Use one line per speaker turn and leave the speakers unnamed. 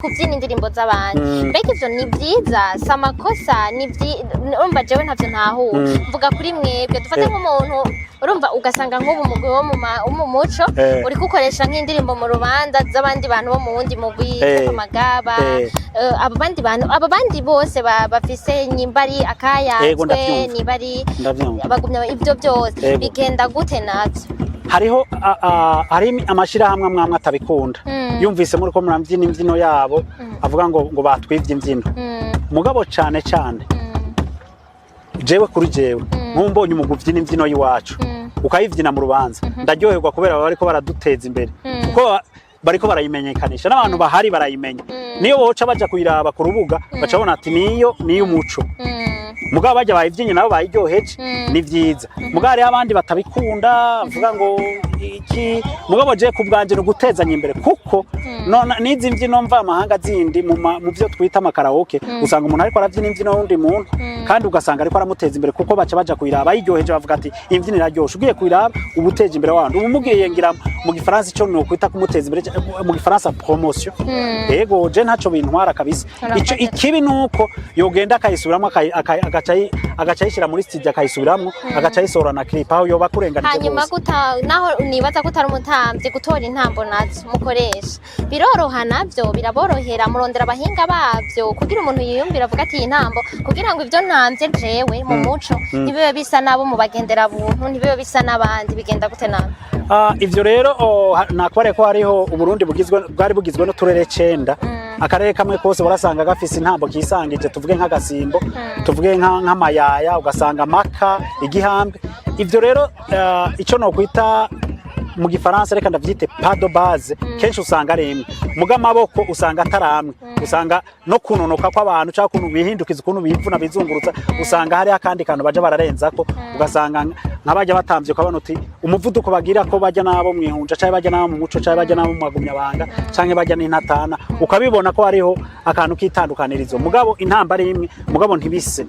kubyina indirimbo z'abandi mbega ivyo ni vyiza samakosa ni urumva jewe ntavyo ntahura mvuga kuri mwebwe dufate nk'umuntu urumva ugasanga nk'ubu mugwi wo mu muco uri gukoresha nk'indirimbo mu rubanza z'abandi bantu bo mu wundi mugwi ku magaba abo bandi bose bafise nyimbari akayatswe nibari bagumya ivyo byose bigenda gute navyo
hariho hari amashirahamwe amwe atabikunda yumvise muri ko murambyina imbyino yabo avuga ngo batwivye imbyino mugabo cane jewe kuri jewe nkumbonye umuguvyina imbyino yiwacu ukayivyina mu rubanza ndaryoherwa kubera bariko baraduteza imbere kuko bariko barayimenyekanisha n'abantu bahari barayimenya niyo boca baja kuyiraba ku rubuga bacabona ati niyo umuco mugabo bajya bayivyinye nabo bayiryoheje ni vyiza mugabo hari abandi batabikunda avuga ngo iki mugabo je kubwanje no gutezanya imbere kuko nizi mbyino mva amahanga zindi mu byo twita amakaraoke usanga umuntu ariko aravyina imbyino wundi muntu kandi ugasanga ariko aramuteza imbere kuko baja kuyiraba yiryoheje bavuga ati imbyino iraryoshe ugiye kuyiraba ubuteje imbere wandi umugiye ngira mu gifaransa ico no kwita kumuteza imbere mu gifaransa promotion yego je ntaco bintwara kabisa ico ikibi nuko yogenda akayisubiramo agacayishira muri studio akayisubiramwo agacayisohora na clip aho yoba kurengana
hanyuma naho nibaza ko utari umutamvyi gutora intambo nazo mukoresha biroroha navyo biraborohera murondera abahinga bavyo kugira umuntu yiyumvira avuga ati intambo kugira ngo ivyo ntamvye jewe mu muco ntibibe bisa nabo mu bagendera buntu ntibibe bisa n'abandi bigenda gute nabo
ivyo rero nakubare ko hariho Uburundi bwari bugizwe n'uturere 9 akarere kamwe kose barasanga gafise intambo kisangije tuvuge nk'agasimbo tuvuge nk'amayaya ugasanga maka igihambe ivyo rero ico no kwita mu gifaransa reka ndavyite pas de base kenshi usanga remwe muga amaboko usanga ataramwe usanga no kunonoka kw'abantu cyangwa kuntu bihindukiza kuntu bivuna bizungurutsa usanga hari akandi kantu baje bararenzako ugasanga nk'abajya batamvye ukabona uti umuvuduko bagira ko bajya nabo mwihunja cyangwa bajya nabo mu muco cyangwa bajya nabo mu magumya banga canke bajya n'intatana ukabibona ko hariho akantu kitandukanirizo mugabo intamba ari imwe mugabo ntibise